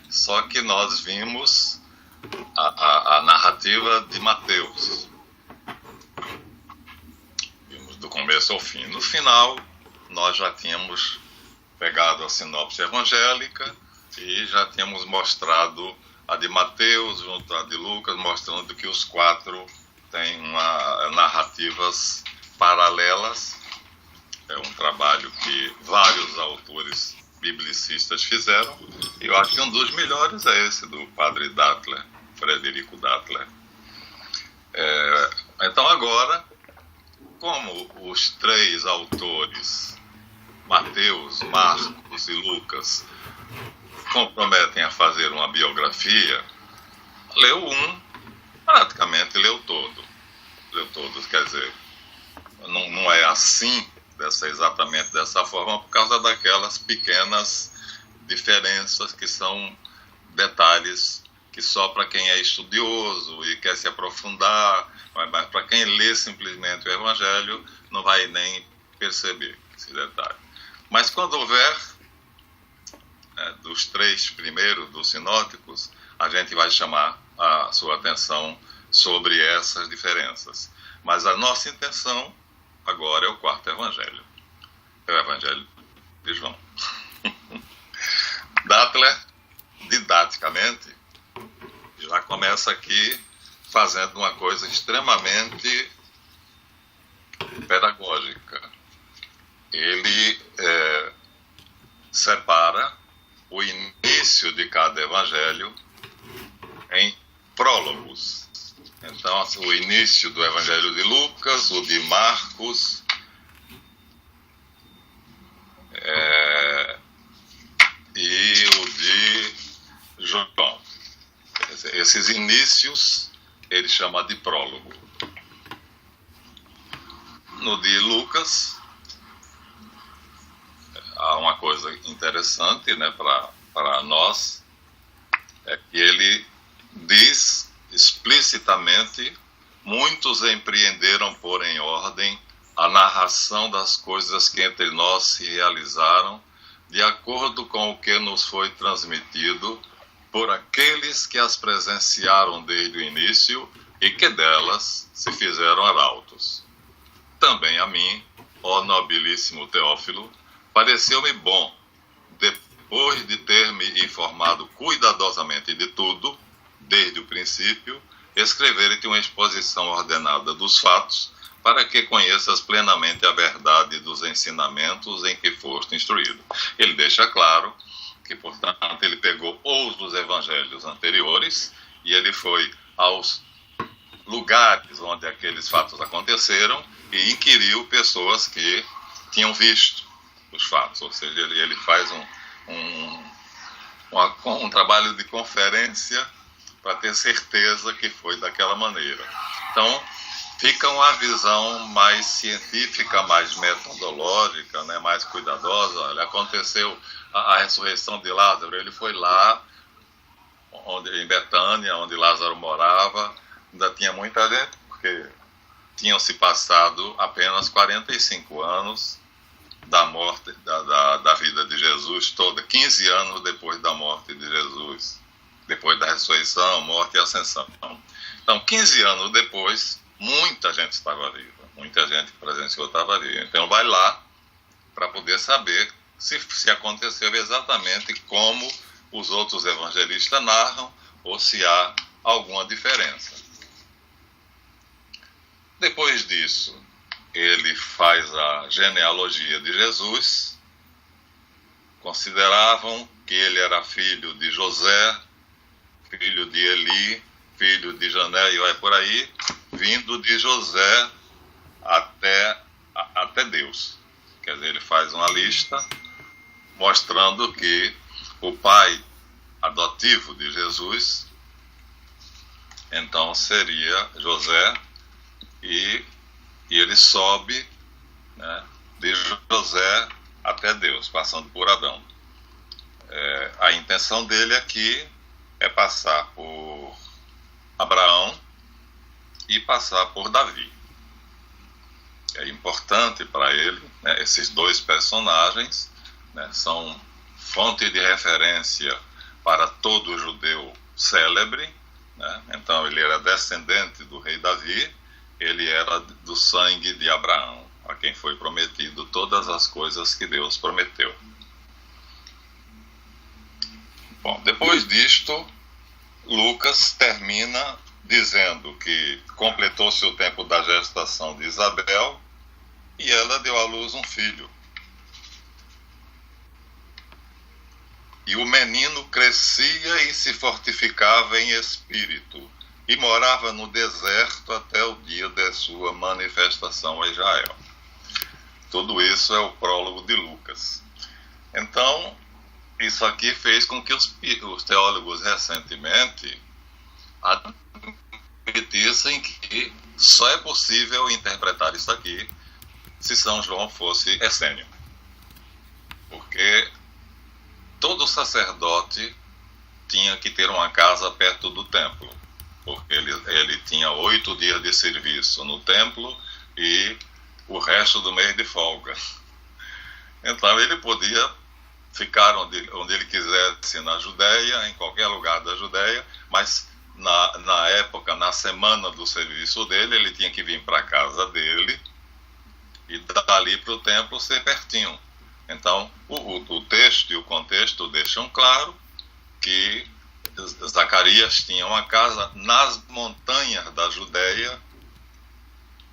só que nós vimos a narrativa de Mateus. Vimos do começo ao fim. No final, nós já tínhamos pegado a sinopse evangélica e já tínhamos mostrado a de Mateus junto à de Lucas, mostrando que os quatro têm narrativas paralelas. É um trabalho que vários autores biblicistas fizeram, e eu acho que um dos melhores é esse do padre Dattler, Frederico Dattler. Então agora, como os três autores, Mateus, Marcos e Lucas, comprometem a fazer uma biografia, leu um, praticamente leu todo. Leu todos, quer dizer, não é assim, exatamente dessa forma, por causa daquelas pequenas diferenças que são detalhes que só para quem é estudioso e quer se aprofundar, mas para quem lê simplesmente o Evangelho não vai nem perceber esse detalhe. Mas quando houver, dos três primeiros, dos sinóticos, a gente vai chamar a sua atenção sobre essas diferenças. Mas a nossa intenção agora é o quarto evangelho. É o evangelho de João. Dattler, didaticamente, já começa aqui fazendo uma coisa extremamente pedagógica. Ele separa o início de cada evangelho em prólogos. Então, o início do Evangelho de Lucas, o de Marcos, e o de João. Esses inícios ele chama de prólogo. No de Lucas, há uma coisa interessante, né, para nós, é que ele diz explicitamente: muitos empreenderam pôr em ordem a narração das coisas que entre nós se realizaram, de acordo com o que nos foi transmitido por aqueles que as presenciaram desde o início e que delas se fizeram arautos. Também a mim, ó nobilíssimo Teófilo, pareceu-me bom, depois de ter me informado cuidadosamente de tudo, desde o princípio, escrever-te uma exposição ordenada dos fatos, para que conheças plenamente a verdade dos ensinamentos em que foste instruído. Ele deixa claro que, portanto, ele pegou os dos evangelhos anteriores e ele foi aos lugares onde aqueles fatos aconteceram e inquiriu pessoas que tinham visto os fatos. Ou seja, ele faz um trabalho de conferência para ter certeza que foi daquela maneira. Então, fica uma visão mais científica, mais metodológica, né, mais cuidadosa. Olha, aconteceu a ressurreição de Lázaro, ele foi lá, em Betânia, onde Lázaro morava, ainda tinha muita gente, porque tinham se passado apenas 45 anos da morte, da vida de Jesus toda, 15 anos depois da morte de Jesus, depois da ressurreição, morte e ascensão. Então, 15 anos depois, muita gente estava viva, muita gente que presenciou estava viva. Então, vai lá para poder saber se aconteceu exatamente como os outros evangelistas narram ou se há alguma diferença. Depois disso, ele faz a genealogia de Jesus. Consideravam que ele era filho de José, filho de Eli, filho de Jané, e vai por aí, vindo de José até Deus. Quer dizer, ele faz uma lista mostrando que o pai adotivo de Jesus, então, seria José, e ele sobe, né, de José até Deus, passando por Adão. A intenção dele aqui é passar por Abraão e passar por Davi. É importante para ele, né, esses dois personagens, né, são fonte de referência para todo judeu célebre, né? Então ele era descendente do rei Davi, ele era do sangue de Abraão, a quem foi prometido todas as coisas que Deus prometeu. Bom, depois disto, Lucas termina dizendo que completou-se o tempo da gestação de Isabel e ela deu à luz um filho. E o menino crescia e se fortificava em espírito, e morava no deserto até o dia de sua manifestação a Israel. Tudo isso é o prólogo de Lucas. Então, isso aqui fez com que os teólogos recentemente admitissem que só é possível interpretar isso aqui se São João fosse essênio. Porque todo sacerdote tinha que ter uma casa perto do templo, porque ele tinha 8 dias de serviço no templo e o resto do mês de folga. Então ele podia ficar onde ele quisesse na Judéia, em qualquer lugar da Judéia, mas na época, na semana do serviço dele, ele tinha que vir para a casa dele e dali para o templo ser pertinho. Então, o texto e o contexto deixam claro que Zacarias tinha uma casa nas montanhas da Judéia,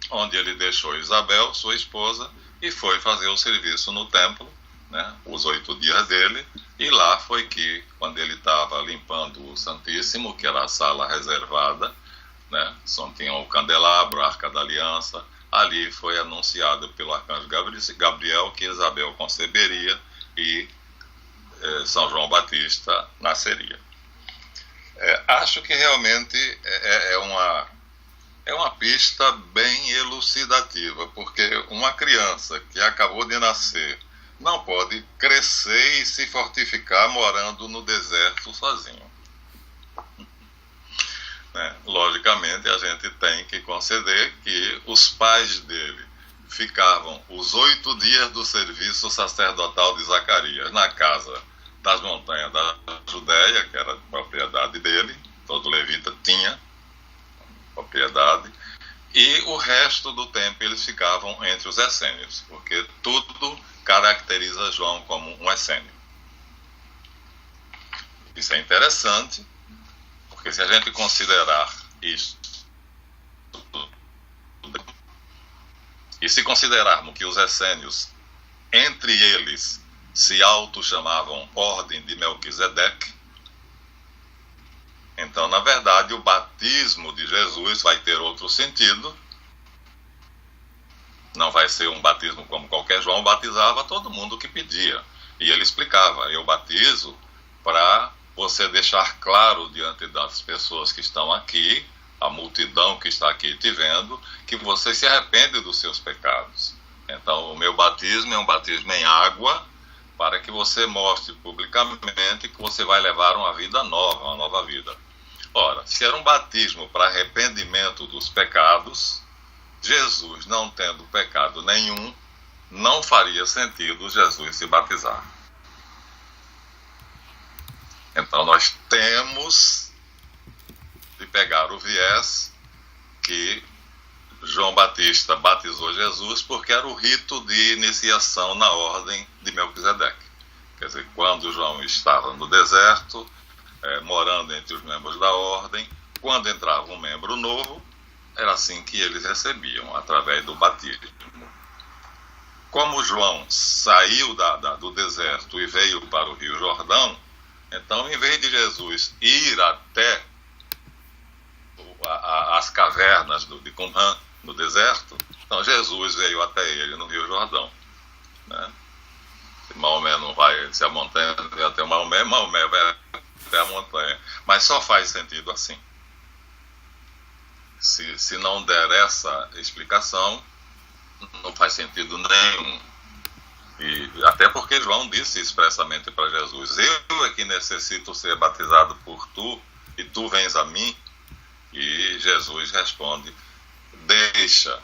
onde ele deixou Isabel, sua esposa, e foi fazer o serviço no templo, né, os 8 dias dele, e lá foi que, quando ele estava limpando o Santíssimo, que era a sala reservada, né, só tinha o candelabro, a Arca da Aliança, ali foi anunciado pelo arcanjo Gabriel que Isabel conceberia e São João Batista nasceria. Acho que realmente é uma pista bem elucidativa, porque uma criança que acabou de nascer não pode crescer e se fortificar morando no deserto sozinho. Logicamente, a gente tem que conceder que os pais dele ficavam os 8 dias do serviço sacerdotal de Zacarias na casa das montanhas da Judéia, que era propriedade dele, todo levita tinha propriedade, e o resto do tempo eles ficavam entre os essênios, porque tudo caracteriza João como um essênio. Isso é interessante, porque se a gente considerar isso, e se considerarmos que os essênios, entre eles, se auto-chamavam Ordem de Melquisedeque, então, na verdade, o batismo de Jesus vai ter outro sentido. Não vai ser um batismo como qualquer. João batizava todo mundo que pedia. E ele explicava: eu batizo para você deixar claro diante das pessoas que estão aqui, a multidão que está aqui te vendo, que você se arrepende dos seus pecados. Então, o meu batismo é um batismo em água, para que você mostre publicamente que você vai levar uma vida nova, uma nova vida. Ora, se era um batismo para arrependimento dos pecados, Jesus, não tendo pecado nenhum, não faria sentido Jesus se batizar. Então, nós temos de pegar o viés que João Batista batizou Jesus porque era o rito de iniciação na ordem de Melquisedeque. Quer dizer, quando João estava no deserto, morando entre os membros da ordem, quando entrava um membro novo, era assim que eles recebiam, através do batismo. Como João saiu do deserto e veio para o Rio Jordão, então, em vez de Jesus ir até as cavernas de Qumran, no deserto, então Jesus veio até ele no Rio Jordão, né? Se Maomé não vai, se a montanha vai até Maomé, Maomé vai até a montanha. Mas só faz sentido assim. Se não der essa explicação, não faz sentido nenhum. E até porque João disse expressamente para Jesus: eu é que necessito ser batizado por tu, e tu vens a mim. E Jesus responde: deixa,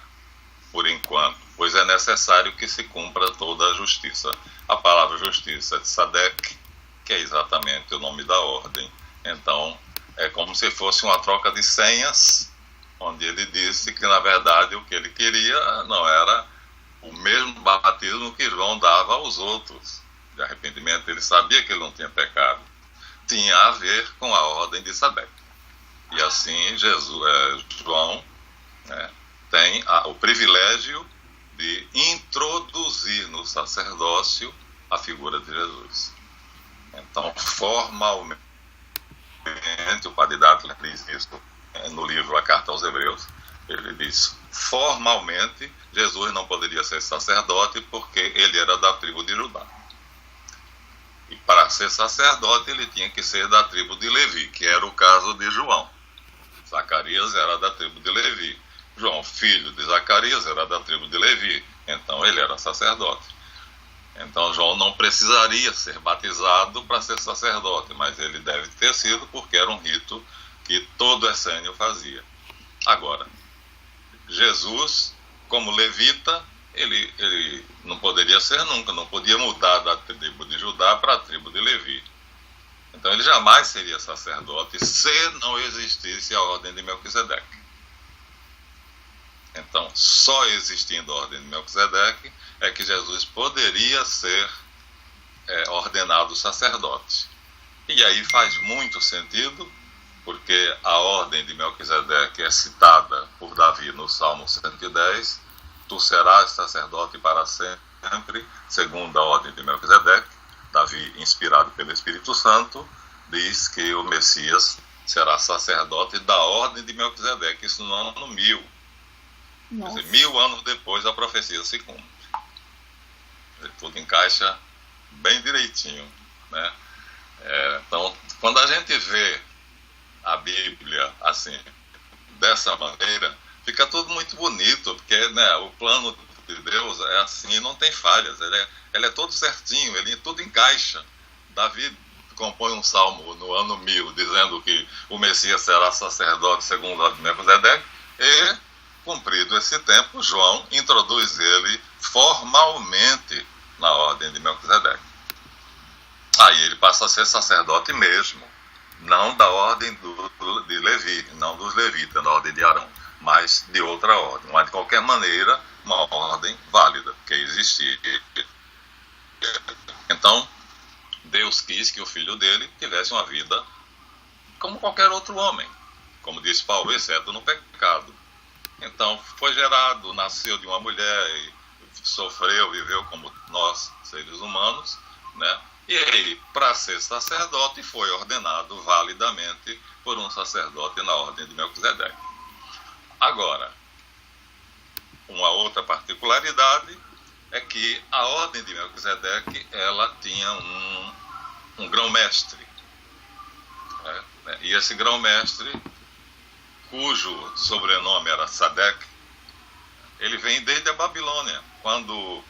por enquanto, pois é necessário que se cumpra toda a justiça. A palavra justiça é tzadek, que é exatamente o nome da ordem. Então, é como se fosse uma troca de senhas, onde ele disse que, na verdade, o que ele queria não era o mesmo batismo que João dava aos outros. De arrependimento, ele sabia que ele não tinha pecado. Tinha a ver com a ordem de Sadeque. E assim, João, né, tem o privilégio de introduzir no sacerdócio a figura de Jesus. Então, formalmente, o padre Dátila diz isso no livro A Carta aos Hebreus, ele diz, formalmente, Jesus não poderia ser sacerdote porque ele era da tribo de Judá. E para ser sacerdote, ele tinha que ser da tribo de Levi, que era o caso de João. Zacarias era da tribo de Levi. João, filho de Zacarias, era da tribo de Levi. Então, ele era sacerdote. Então, João não precisaria ser batizado para ser sacerdote, mas ele deve ter sido porque era um rito que todo essênio fazia. Agora, Jesus, como levita, ele não poderia ser nunca, não podia mudar da tribo de Judá para a tribo de Levi. Então, ele jamais seria sacerdote se não existisse a ordem de Melquisedeque. Então, só existindo a ordem de Melquisedeque é que Jesus poderia ser ordenado sacerdote. E aí faz muito sentido, porque a ordem de Melquisedeque é citada por Davi no Salmo 110, tu serás sacerdote para sempre, segundo a ordem de Melquisedeque. Davi, inspirado pelo Espírito Santo, diz que o Messias será sacerdote da ordem de Melquisedeque, isso no ano 1000. Quer dizer, 1000 anos depois a profecia se cumpre. Tudo encaixa bem direitinho, né? Então, quando a gente vê a Bíblia assim, dessa maneira, fica tudo muito bonito, porque, né, o plano de Deus é assim, não tem falhas, ele é todo certinho, ele tudo encaixa. Davi compõe um salmo no ano 1000, dizendo que o Messias será sacerdote segundo a Melquisedeque, e, cumprido esse tempo, João introduz ele formalmente na ordem de Melquisedeque. Aí ele passa a ser sacerdote mesmo, não da ordem de Levi, não dos levitas, da ordem de Arão, mas de outra ordem. Mas, de qualquer maneira, uma ordem válida, que existia. Então, Deus quis que o filho dele tivesse uma vida como qualquer outro homem, como diz Paulo, exceto no pecado. Então, foi gerado, nasceu de uma mulher, e sofreu, viveu como nós, seres humanos, né? E ele, para ser sacerdote, foi ordenado validamente por um sacerdote na ordem de Melquisedeque. Agora, uma outra particularidade é que a ordem de Melquisedeque, ela tinha um grão-mestre. Né? E esse grão-mestre, cujo sobrenome era Sadeque, ele vem desde a Babilônia, quando,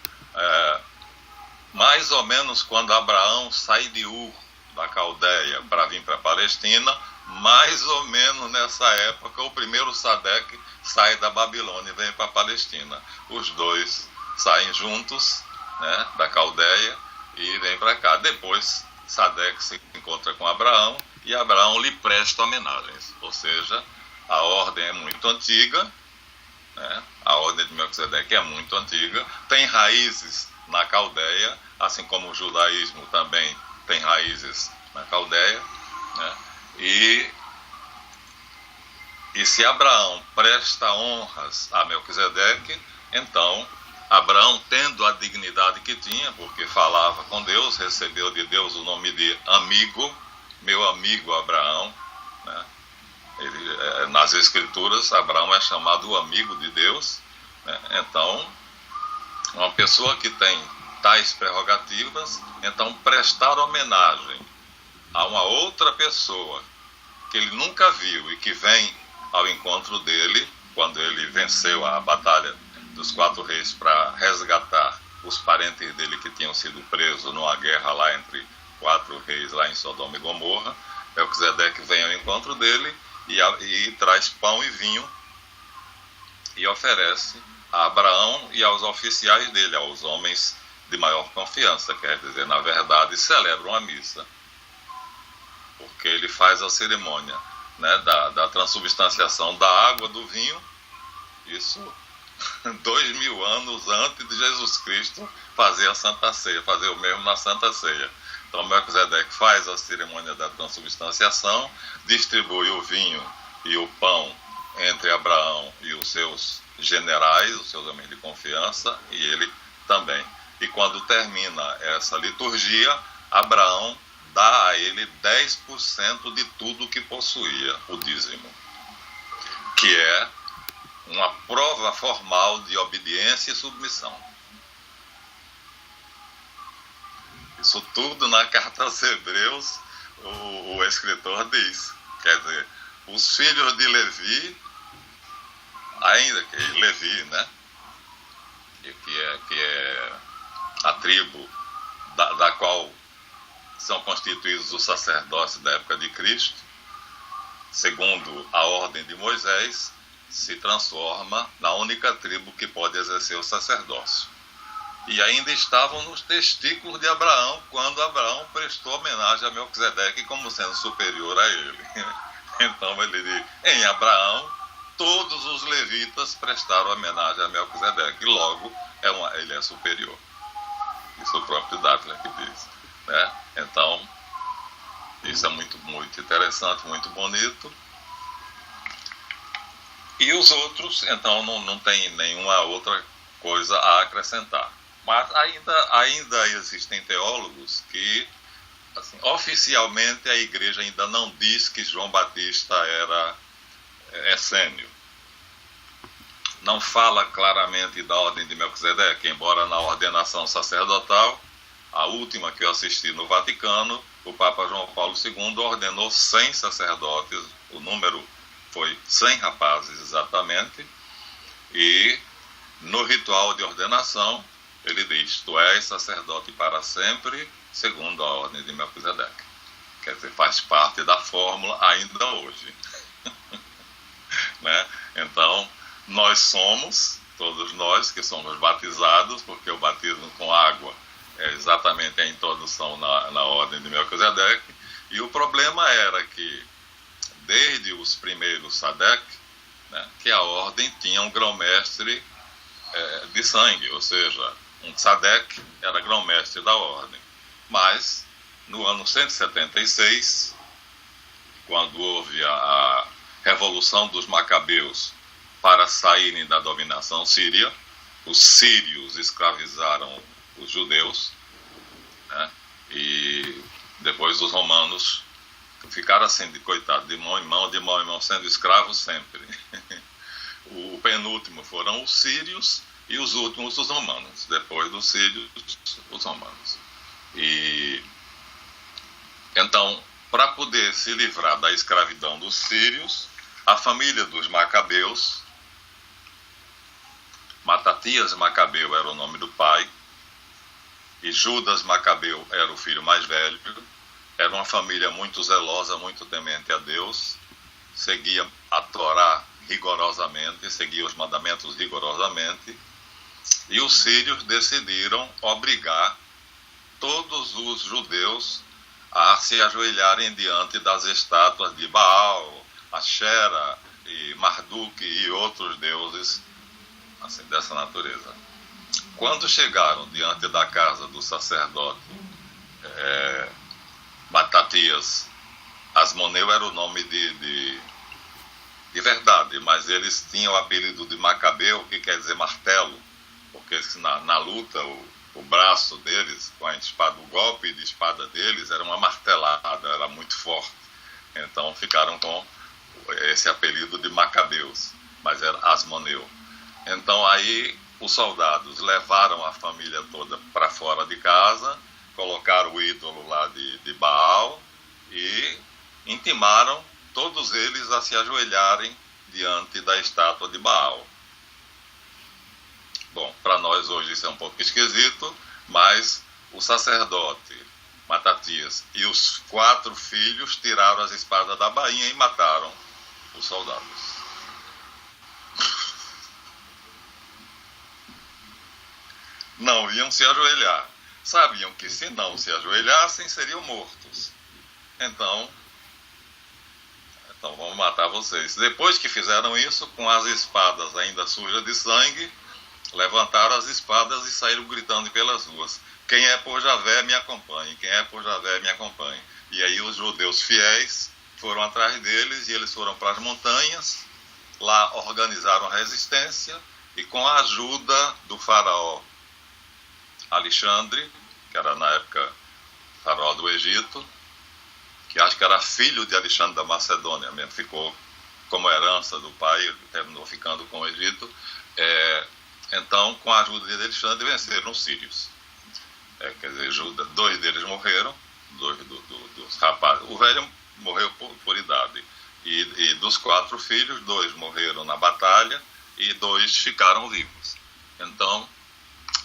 mais ou menos quando Abraão sai de Ur, da Caldeia, para vir para a Palestina, mais ou menos nessa época, o primeiro Sadeque sai da Babilônia e vem para a Palestina. Os dois saem juntos, né, da Caldeia e vêm para cá. Depois, Sadeque se encontra com Abraão e Abraão lhe presta homenagens, ou seja, a ordem é muito antiga, né? A ordem de Melquisedeque é muito antiga, tem raízes na Caldeia, assim como o judaísmo também tem raízes na Caldeia, né? E se Abraão presta honras a Melquisedeque, então Abraão, tendo a dignidade que tinha, porque falava com Deus, recebeu de Deus o nome de amigo, meu amigo Abraão, né? Nas Escrituras, Abraão é chamado o amigo de Deus, né? Então, uma pessoa que tem tais prerrogativas, então prestar homenagem a uma outra pessoa que ele nunca viu e que vem ao encontro dele, quando ele venceu a batalha dos 4 reis para resgatar os parentes dele que tinham sido presos numa guerra lá entre 4 reis lá em Sodoma e Gomorra, Melquisedeque vem ao encontro dele e traz pão e vinho e oferece a Abraão e aos oficiais dele, aos homens de maior confiança, quer dizer, na verdade, celebram a missa. que ele faz a cerimônia, né, da transubstanciação da água do vinho. Isso 2000 anos antes de Jesus Cristo fazer a Santa Ceia, fazer o mesmo na Santa Ceia. Então Melquisedeque faz a cerimônia da transubstanciação, distribui o vinho e o pão entre Abraão e os seus generais, os seus amigos de confiança, e ele também. E quando termina essa liturgia, Abraão dá a ele 10% de tudo que possuía, o dízimo, que é uma prova formal de obediência e submissão. Isso tudo na carta aos Hebreus, o escritor diz. Quer dizer, os filhos de Levi, ainda que Levi, né, que é a tribo da qual são constituídos os sacerdotes da época de Cristo, segundo a ordem de Moisés, se transforma na única tribo que pode exercer o sacerdócio. E ainda estavam nos testículos de Abraão, quando Abraão prestou homenagem a Melquisedeque como sendo superior a ele. Então ele diz, em Abraão, todos os levitas prestaram homenagem a Melquisedeque, e logo ele é superior. Isso o próprio Dátila que diz, né? Então, isso é muito, muito interessante, muito bonito. E os outros, então, não tem nenhuma outra coisa a acrescentar. Mas ainda existem teólogos que, assim, oficialmente a igreja ainda não diz que João Batista era essênio. Não fala claramente da ordem de Melquisedeque, embora na ordenação sacerdotal, a última que eu assisti no Vaticano, o Papa João Paulo II ordenou 100 sacerdotes, o número foi 100 rapazes exatamente, e no ritual de ordenação ele diz, tu és sacerdote para sempre, segundo a ordem de Melquisedeque. Quer dizer, faz parte da fórmula ainda hoje. Né? Então, nós somos, todos nós que somos batizados, porque o batismo com água é exatamente a introdução na ordem de Melquisedeque, e o problema era que, desde os primeiros Sadec, né, que a ordem tinha um grão-mestre de sangue, ou seja, um Sadec era grão-mestre da ordem. Mas, no ano 176, quando houve a Revolução dos Macabeus para saírem da dominação síria, os sírios escravizaram os judeus, né, e depois os romanos ficaram assim, de coitado, de mão em mão, sendo escravos sempre. O penúltimo foram os sírios e os últimos os romanos. Depois dos sírios, os romanos. E então, para poder se livrar da escravidão dos sírios, a família dos Macabeus, Matatias Macabeu era o nome do pai, e Judas Macabeu era o filho mais velho. Era uma família muito zelosa, muito temente a Deus, seguia a Torá rigorosamente, seguia os mandamentos rigorosamente, e os sírios decidiram obrigar todos os judeus a se ajoelharem diante das estátuas de Baal, Axera e Marduk e outros deuses assim, dessa natureza. Quando chegaram diante da casa do sacerdote Matatias, Asmoneu era o nome de verdade, mas eles tinham o apelido de Macabeu, que quer dizer martelo, porque na luta o braço deles, com a espada, o golpe de espada deles era uma martelada, era muito forte. Então ficaram com esse apelido de Macabeus, mas era Asmoneu. Então aí os soldados levaram a família toda para fora de casa, colocaram o ídolo lá de Baal e intimaram todos eles a se ajoelharem diante da estátua de Baal. Bom, para nós hoje isso é um pouco esquisito, mas o sacerdote Matatias e os 4 filhos tiraram as espadas da bainha e mataram os soldados. Não iam se ajoelhar. Sabiam que se não se ajoelhassem, seriam mortos. Então, matar vocês. Depois que fizeram isso, com as espadas ainda sujas de sangue, levantaram as espadas e saíram gritando pelas ruas: quem é por Javé, me acompanhe, quem é por Javé, me acompanhe. E aí os judeus fiéis foram atrás deles e eles foram para as montanhas, lá organizaram a resistência e com a ajuda do faraó Alexandre, que era na época faraó do Egito, que acho que era filho de Alexandre da Macedônia mesmo, ficou como herança do pai, terminou ficando com o Egito. Então, com a ajuda de Alexandre, venceram os sírios. Quer dizer, dois deles morreram, dois dos rapazes. O velho morreu por idade. E dos 4 filhos, 2 morreram na batalha e 2 ficaram vivos. Então,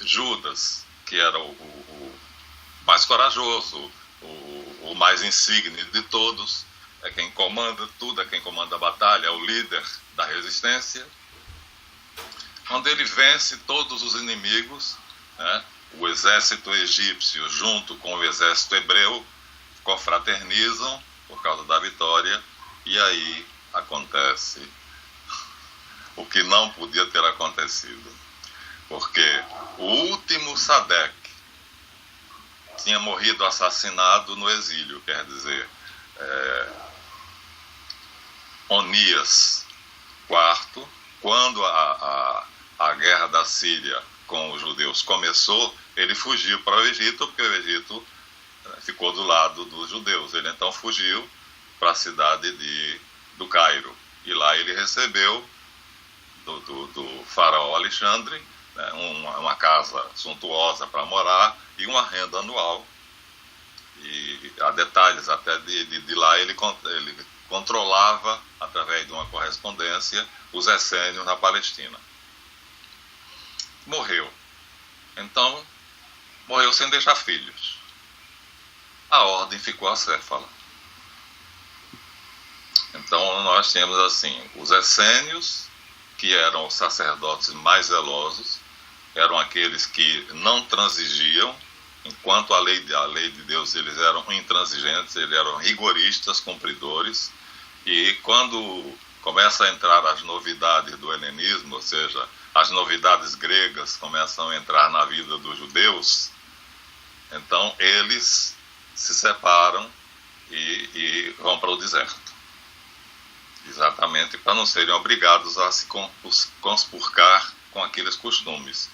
Judas, que era o mais corajoso, o mais insigne de todos, é quem comanda tudo, é quem comanda a batalha, é o líder da resistência. Quando ele vence todos os inimigos, né, o exército egípcio junto com o exército hebreu confraternizam por causa da vitória, e aí acontece o que não podia ter acontecido, porque o último Sadeque tinha morrido assassinado no exílio, quer dizer, Onias IV, quando a guerra da Síria com os judeus começou, ele fugiu para o Egito, porque o Egito ficou do lado dos judeus. Ele então fugiu para a cidade do Cairo, e lá ele recebeu do faraó Alexandre, né, uma casa suntuosa para morar e uma renda anual. E há detalhes até de lá ele controlava, através de uma correspondência, os essênios na Palestina. Morreu. Então, morreu sem deixar filhos. A ordem ficou acéfala. Então, nós tínhamos assim, os essênios, que eram os sacerdotes mais zelosos, eram aqueles que não transigiam, enquanto a lei de Deus eles eram intransigentes, eles eram rigoristas, cumpridores. E quando começa a entrar as novidades do helenismo, ou seja, as novidades gregas começam a entrar na vida dos judeus, então eles se separam e vão para o deserto. Exatamente para não serem obrigados a se conspurcar com aqueles costumes.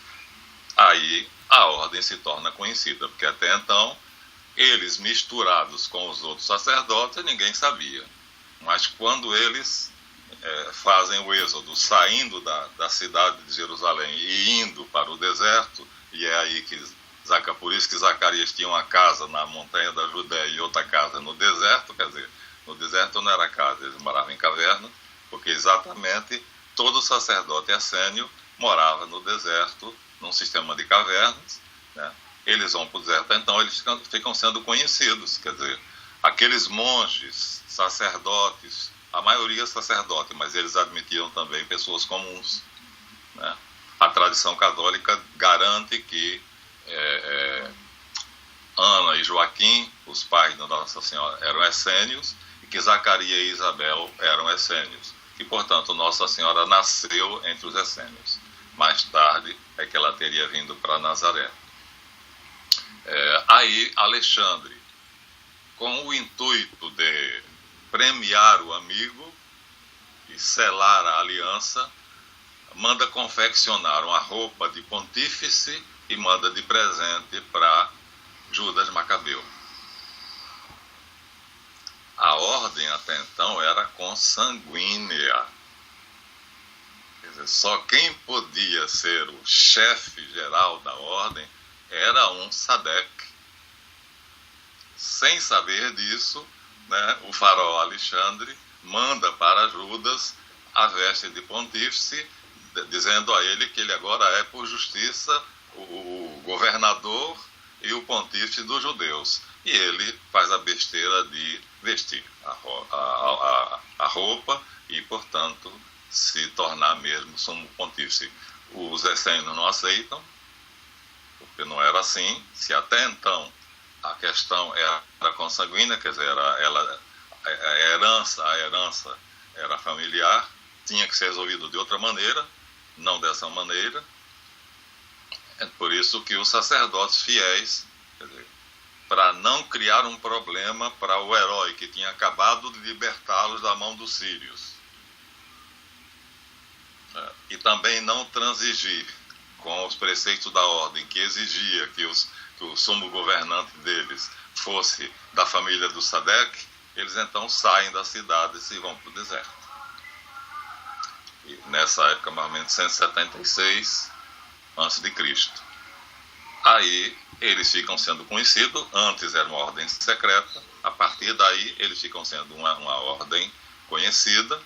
Aí a ordem se torna conhecida, porque até então eles misturados com os outros sacerdotes ninguém sabia. Mas quando eles fazem o êxodo, saindo da cidade de Jerusalém e indo para o deserto, e é aí que por isso que Zacarias tinha uma casa na montanha da Judéia e outra casa no deserto, quer dizer, no deserto não era casa, eles moravam em caverna, porque exatamente todo sacerdote essênio morava no deserto, num sistema de cavernas, né? Eles vão para o deserto, então eles ficam sendo conhecidos, quer dizer, aqueles monges, sacerdotes, a maioria sacerdote, mas eles admitiam também pessoas comuns, né? A tradição católica garante que Ana e Joaquim, os pais da Nossa Senhora, eram essênios, e que Zacarias e Isabel eram essênios, e portanto Nossa Senhora nasceu entre os essênios. Mais tarde é que ela teria vindo para Nazaré. Aí Alexandre, com o intuito de premiar o amigo e selar a aliança, manda confeccionar uma roupa de pontífice e manda de presente para Judas Macabeu. A ordem até então era consanguínea. Quer dizer, só quem podia ser o chefe geral da ordem era um Sadeque. Sem saber disso, né, o faraó Alexandre manda para Judas a veste de pontífice, dizendo a ele que ele agora é, por justiça, o governador e o pontífice dos judeus. E ele faz a besteira de vestir a roupa e, portanto, se tornar mesmo sumo pontífice. Os essênios não aceitam, porque não era assim. Se até então a questão era consanguínea, quer dizer, a herança era familiar, tinha que ser resolvido de outra maneira, não dessa maneira. É por isso que os sacerdotes fiéis, para não criar um problema para o herói que tinha acabado de libertá-los da mão dos sírios, e também não transigir com os preceitos da ordem, que exigia que o sumo governante deles fosse da família do Sadec, eles então saem das cidades e vão para o deserto. E nessa época, mais ou menos 176 a.C. Aí eles ficam sendo conhecidos, antes era uma ordem secreta, a partir daí eles ficam sendo uma ordem conhecida,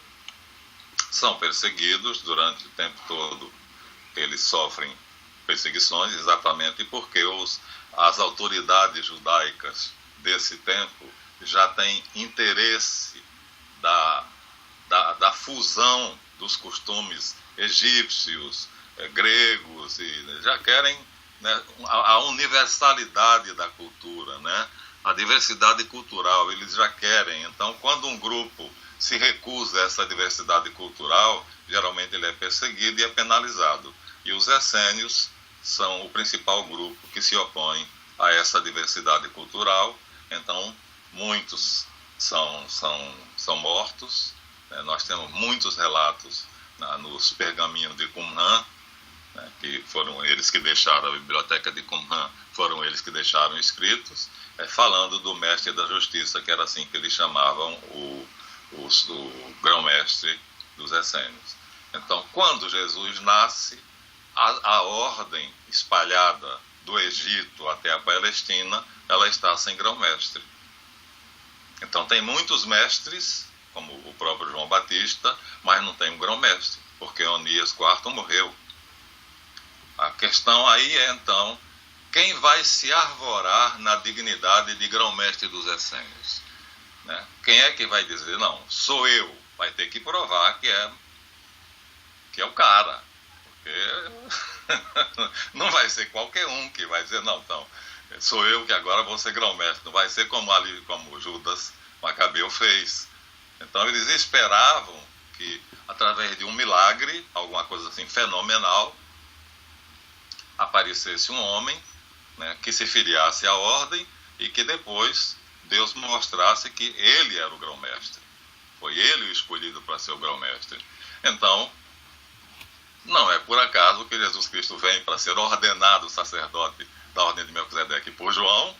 são perseguidos durante o tempo todo, eles sofrem perseguições exatamente porque as autoridades judaicas desse tempo já têm interesse da fusão dos costumes egípcios, gregos, e já querem, né, a universalidade da cultura, né, a diversidade cultural, eles já querem. Então, quando um grupo se recusa a essa diversidade cultural, geralmente ele é perseguido e é penalizado. E os essênios são o principal grupo que se opõe a essa diversidade cultural. Então, muitos são mortos. Nós temos muitos relatos nos pergaminhos de Qumran, que foram eles que deixaram, a biblioteca de Qumran, foram eles que deixaram escritos, falando do mestre da justiça, que era assim que eles chamavam o grão-mestre dos essênios. Então, quando Jesus nasce, a ordem espalhada do Egito até a Palestina, ela está sem grão-mestre. Então, tem muitos mestres, como o próprio João Batista, mas não tem um grão-mestre, porque Onias IV morreu. A questão aí é, então, quem vai se arvorar na dignidade de grão-mestre dos essênios? Né? Quem é que vai dizer, não, sou eu? Vai ter que provar que é o cara. Porque não vai ser qualquer um que vai dizer, não, então, sou eu que agora vou ser grão-mestre. Não vai ser como Judas Macabeu fez. Então, eles esperavam que, através de um milagre, alguma coisa assim fenomenal, aparecesse um homem, né, que se filiasse à ordem e que depois Deus mostrasse que ele era o grão-mestre. Foi ele o escolhido para ser o grão-mestre. Então, não é por acaso que Jesus Cristo vem para ser ordenado sacerdote da ordem de Melquisedeque por João,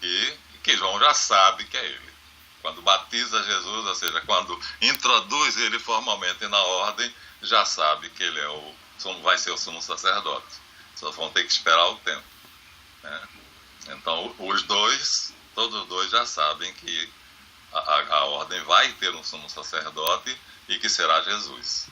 e que João já sabe que é ele. Quando batiza Jesus, ou seja, quando introduz ele formalmente na ordem, já sabe que ele vai ser o sumo sacerdote. Só vão ter que esperar o tempo, né? Então, todos os dois já sabem que a ordem vai ter um sumo sacerdote e que será Jesus.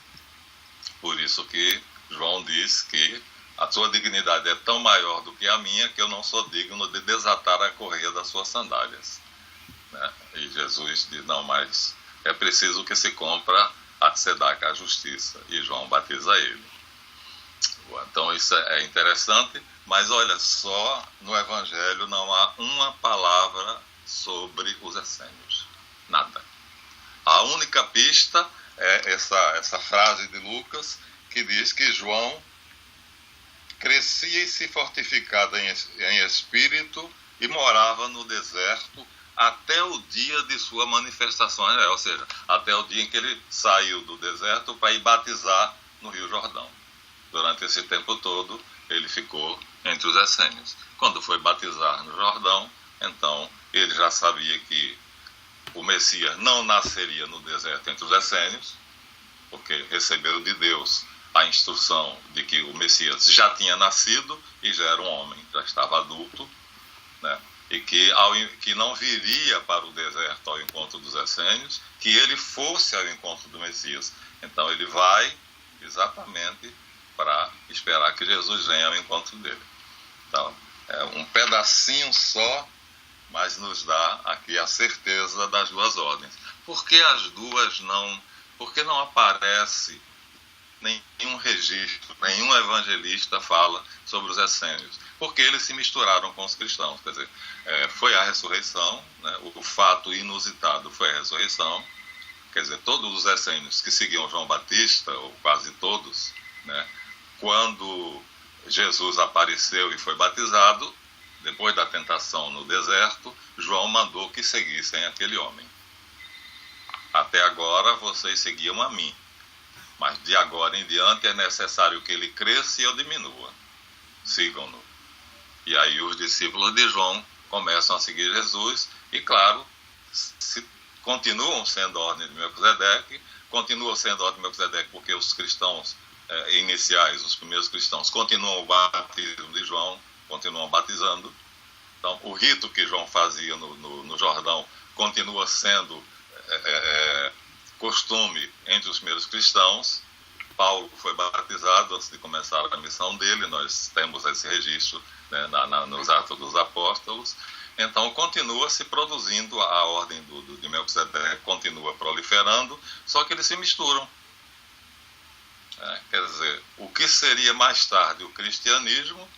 Por isso que João diz que a sua dignidade é tão maior do que a minha que eu não sou digno de desatar a correia das suas sandálias, né? E Jesus diz, não, mas é preciso que se cumpra a tzedakah, a justiça, e João batiza ele. Então isso é interessante, mas olha só, no Evangelho não há uma palavra sobre os essênios, nada. A única pista é essa frase de Lucas, que diz que João crescia e se fortificava em espírito e morava no deserto até o dia de sua manifestação, ou seja, até o dia em que ele saiu do deserto para ir batizar no Rio Jordão. Durante esse tempo todo, ele ficou entre os essênios. Quando foi batizar no Jordão, então ele já sabia que o Messias não nasceria no deserto entre os essênios, porque recebeu de Deus a instrução de que o Messias já tinha nascido e já era um homem, já estava adulto, né? E que não viria para o deserto ao encontro dos essênios, que ele fosse ao encontro do Messias. Então ele vai exatamente para esperar que Jesus venha ao encontro dele. Então, é um pedacinho só, mas nos dá aqui a certeza das duas ordens. Por que as duas não... Por que não aparece nenhum registro, nenhum evangelista fala sobre os essênios? Porque eles se misturaram com os cristãos. Quer dizer, foi a ressurreição, né? O fato inusitado foi a ressurreição, quer dizer, todos os essênios que seguiam João Batista, ou quase todos, né, quando Jesus apareceu e foi batizado, depois da tentação no deserto, João mandou que seguissem aquele homem. Até agora vocês seguiam a mim, mas de agora em diante é necessário que ele cresça e eu diminua. Sigam-no. E aí os discípulos de João começam a seguir Jesus e, claro, continuam sendo a ordem de Melquisedeque, continuam sendo a ordem de Melquisedeque porque os cristãos iniciais, os primeiros cristãos, continuam o batismo de João, continuam batizando. Então, o rito que João fazia no Jordão continua sendo costume entre os primeiros cristãos. Paulo foi batizado antes de começar a missão dele, nós temos esse registro, né, nos Atos dos Apóstolos. Então, continua se produzindo a ordem de Melquisedeque, continua proliferando, só que eles se misturam. Quer dizer, o que seria mais tarde o cristianismo,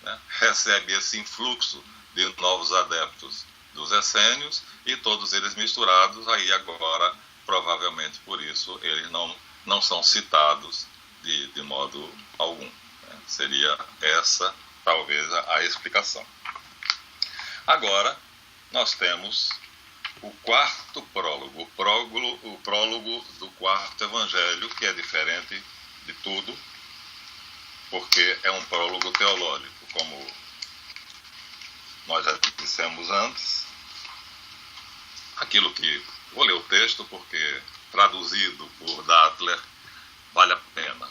né, recebe esse influxo de novos adeptos dos essênios e todos eles misturados. Aí agora, provavelmente por isso, eles não são citados de modo algum, né? Seria essa, talvez, a explicação. Agora, nós temos o quarto prólogo, o prólogo do quarto evangelho, que é diferente de tudo, porque é um prólogo teológico, como nós já dissemos antes. Aquilo que... Vou ler o texto porque, traduzido por Dattler, vale a pena.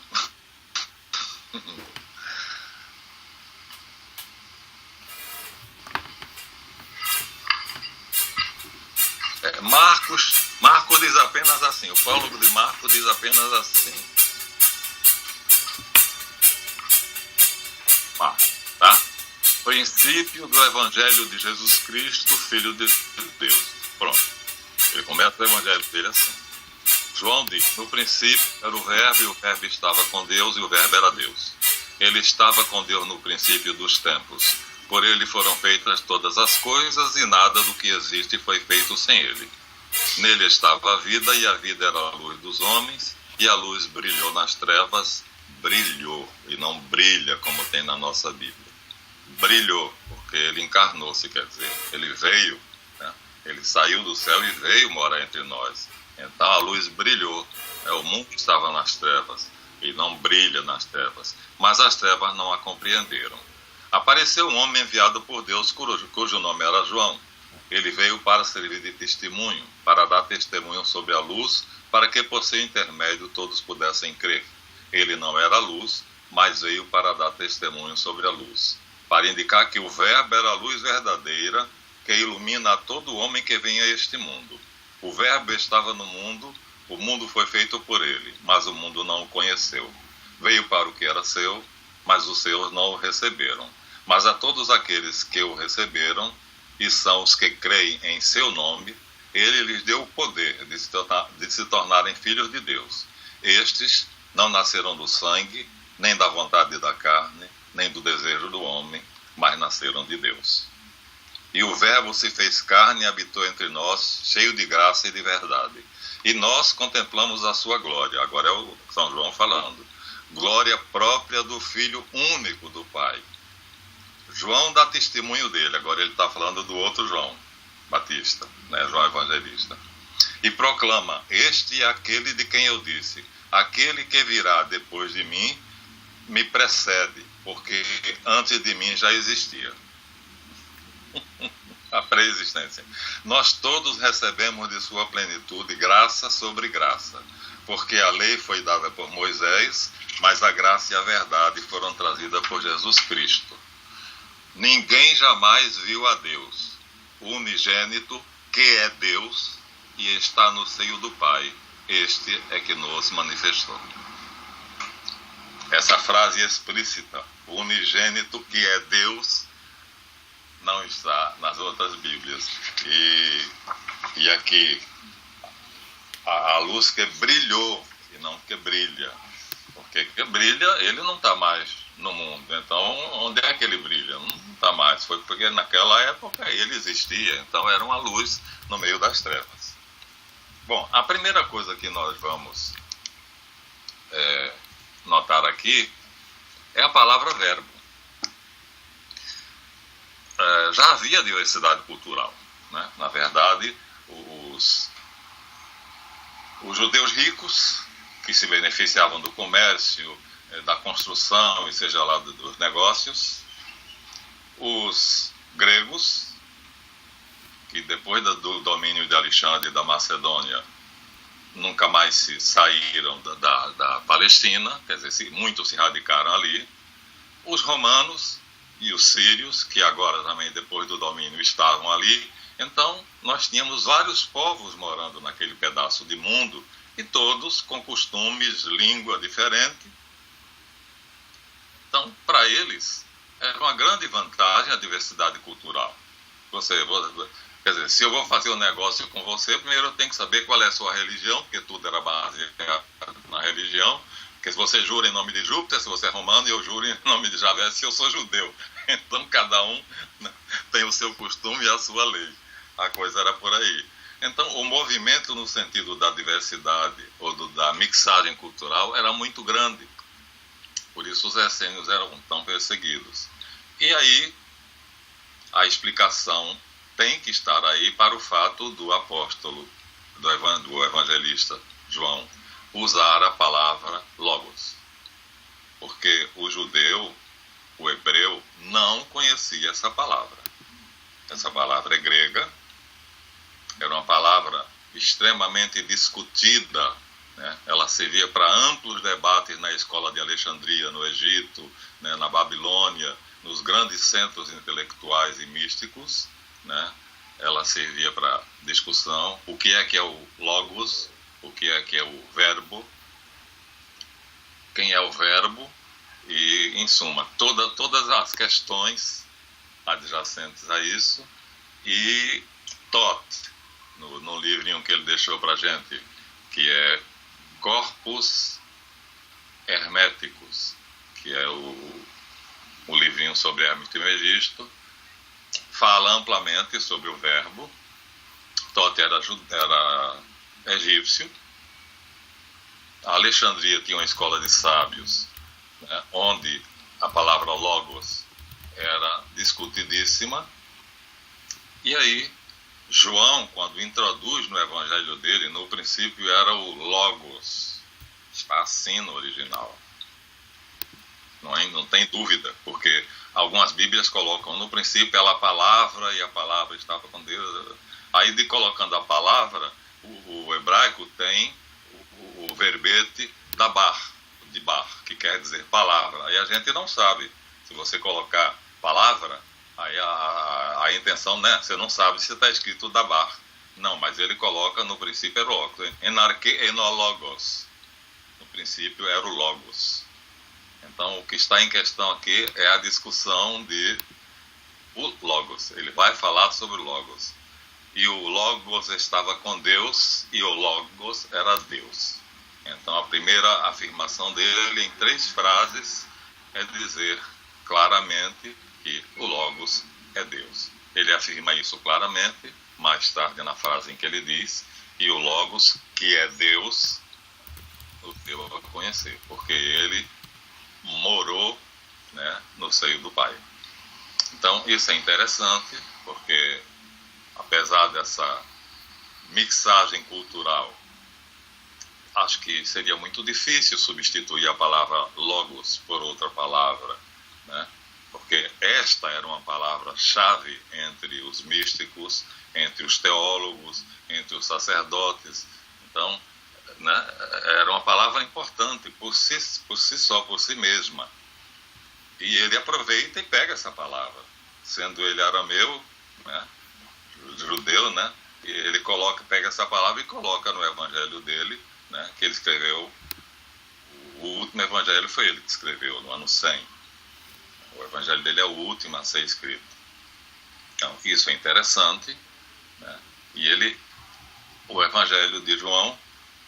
Marcos diz apenas assim, o prólogo de Marcos diz apenas assim. Tá? Princípio do Evangelho de Jesus Cristo, Filho de Deus. Pronto. Ele começa o Evangelho dele assim. João diz, no princípio era o Verbo, e o Verbo estava com Deus, e o Verbo era Deus. Ele estava com Deus no princípio dos tempos. Por ele foram feitas todas as coisas, e nada do que existe foi feito sem ele. Nele estava a vida, e a vida era a luz dos homens, e a luz brilhou nas trevas. Brilhou, e não brilha como tem na nossa Bíblia. Brilhou, porque ele encarnou-se, quer dizer, ele veio, né? Ele saiu do céu e veio morar entre nós. Então a luz brilhou, o mundo estava nas trevas, e não brilha nas trevas, mas as trevas não a compreenderam. Apareceu um homem enviado por Deus, cujo nome era João. Ele veio para servir de testemunho, para dar testemunho sobre a luz, para que por seu intermédio todos pudessem crer. Ele não era a luz, mas veio para dar testemunho sobre a luz, para indicar que o Verbo era a luz verdadeira, que ilumina a todo homem que vem a este mundo. O Verbo estava no mundo, o mundo foi feito por ele, mas o mundo não o conheceu. Veio para o que era seu, mas os seus não o receberam. Mas a todos aqueles que o receberam, e são os que creem em seu nome, ele lhes deu o poder de se tornarem filhos de Deus. Estes não nasceram do sangue, nem da vontade da carne, nem do desejo do homem, mas nasceram de Deus. E o Verbo se fez carne e habitou entre nós, cheio de graça e de verdade. E nós contemplamos a sua glória. Agora é o São João falando. Glória própria do Filho único do Pai. João dá testemunho dele. Agora ele está falando do outro João Batista, né? João Evangelista. E proclama, este é aquele de quem eu disse, aquele que virá depois de mim me precede, porque antes de mim já existia. A pré-existência. Nós todos recebemos de sua plenitude graça sobre graça, porque a lei foi dada por Moisés, mas a graça e a verdade foram trazidas por Jesus Cristo. Ninguém jamais viu a Deus, o unigênito, que é Deus e está no seio do Pai, este é que nos manifestou. Essa frase explícita, o unigênito que é Deus, não está nas outras Bíblias. E aqui, a luz que brilhou e não que brilha. Porque que brilha, ele não está mais no mundo. Então, onde é que ele brilha? Não está mais. Foi porque naquela época ele existia. Então, era uma luz no meio das trevas. Bom, a primeira coisa que nós vamos notar aqui é a palavra verbo. Já havia diversidade cultural, né? Na verdade, os judeus ricos, que se beneficiavam do comércio, da construção e seja lá dos negócios, os gregos, que depois do domínio de Alexandre e da Macedônia nunca mais se saíram da Palestina, quer dizer, muitos se radicaram ali, os romanos e os sírios, que agora também depois do domínio estavam ali. Então nós tínhamos vários povos morando naquele pedaço de mundo, e todos com costumes, língua diferente. Então, para eles, era uma grande vantagem a diversidade cultural. Quer dizer, se eu vou fazer um negócio com você, primeiro eu tenho que saber qual é a sua religião, porque tudo era baseado na religião. Porque se você jura em nome de Júpiter, se você é romano, e eu juro em nome de Javé, se eu sou judeu. Então, cada um tem o seu costume e a sua lei. A coisa era por aí. Então, o movimento no sentido da diversidade ou da mixagem cultural era muito grande. Por isso os essênios eram tão perseguidos. E aí, a explicação tem que estar aí para o fato do apóstolo, do evangelista João, usar a palavra logos. Porque o judeu, o hebreu, não conhecia essa palavra. Essa palavra é grega, era uma palavra extremamente discutida, né? Ela servia para amplos debates na escola de Alexandria, no Egito, né? Na Babilônia, nos grandes centros intelectuais e místicos, né? Ela servia para discussão. O que é o logos? O que é o verbo? Quem é o verbo? E, em suma, todas as questões adjacentes a isso. E Todd, no livrinho que ele deixou para a gente, que é Corpus Hermeticus, que é o livrinho sobre Hermes Trismegisto, fala amplamente sobre o verbo. Todd era egípcio. A Alexandria tinha uma escola de sábios, né, onde a palavra logos era discutidíssima. E aí, João, quando introduz no evangelho dele, no princípio era o logos, está assim no original. Não tem dúvida, porque algumas bíblias colocam no princípio ela a palavra, e a palavra estava com Deus. Aí, de colocando a palavra, o hebraico tem o verbete de bar, que quer dizer palavra. Aí a gente não sabe. Se você colocar palavra, aí a intenção, né? Você não sabe se está escrito dabar. Não, mas ele coloca no princípio era o logos. Enarque enologos. No princípio era o logos. Então, o que está em questão aqui é a discussão de o logos. Ele vai falar sobre o logos. E o logos estava com Deus e o logos era Deus. Então, a primeira afirmação dele, em 3 frases, é dizer claramente que o logos é Deus. Ele afirma isso claramente, mais tarde na frase em que ele diz, e o logos, que é Deus, o deu a conhecer, porque ele morou, né, no seio do Pai. Então, isso é interessante, porque apesar dessa mixagem cultural, acho que seria muito difícil substituir a palavra logos por outra palavra, né? Porque esta era uma palavra-chave entre os místicos, entre os teólogos, entre os sacerdotes. Então, né, era uma palavra importante por si só, por si mesma. E ele aproveita e pega essa palavra, sendo ele arameu, né, judeu, né, e ele pega essa palavra e coloca no evangelho dele, né, que ele escreveu. O último evangelho foi ele que escreveu, no ano 100. O evangelho dele é o último a ser escrito. Então, isso é interessante, né? E o evangelho de João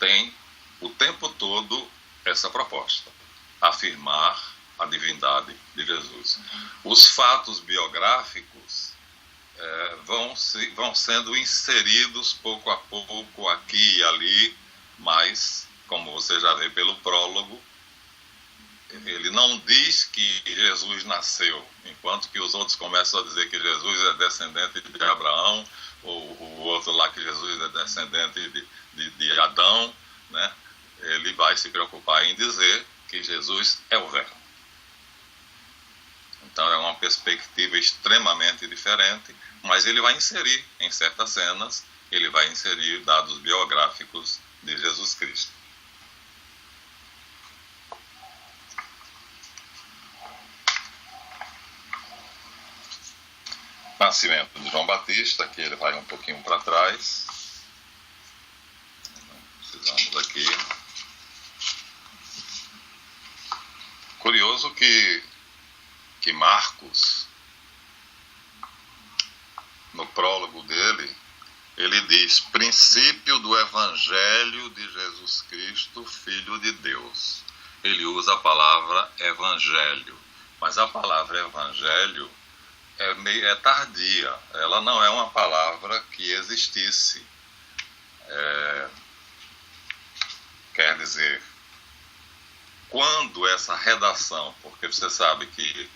tem o tempo todo essa proposta, afirmar a divindade de Jesus. Os fatos biográficos vão sendo inseridos pouco a pouco aqui e ali, mas, como você já vê pelo prólogo, ele não diz que Jesus nasceu, enquanto que os outros começam a dizer que Jesus é descendente de Abraão, ou o outro lá que Jesus é descendente de Adão, né? Ele vai se preocupar em dizer que Jesus é o Verbo. Então é uma perspectiva extremamente diferente, mas ele vai inserir em certas cenas, ele vai inserir dados biográficos de Jesus Cristo. Nascimento de João Batista, que ele vai um pouquinho para trás. Precisamos aqui. Curioso que Marcos, no prólogo dele, ele diz: princípio do Evangelho de Jesus Cristo, Filho de Deus. Ele usa a palavra evangelho, mas a palavra evangelho é tardia, ela não é uma palavra que existisse. Quer dizer, quando essa redação, porque você sabe que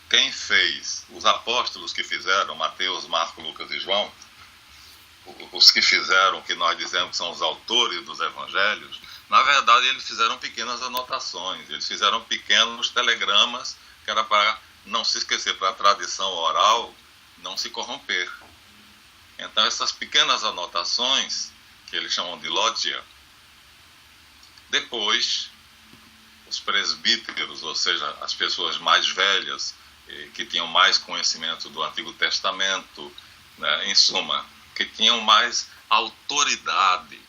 quem fez, os apóstolos que fizeram, Mateus, Marcos, Lucas e João, os que fizeram, que nós dizemos que são os autores dos evangelhos, na verdade eles fizeram pequenas anotações, eles fizeram pequenos telegramas, que era para não se esquecer, para a tradição oral não se corromper. Então essas pequenas anotações, que eles chamam de logia, depois os presbíteros, ou seja, as pessoas mais velhas, que tinham mais conhecimento do Antigo Testamento, né, em suma, que tinham mais autoridade,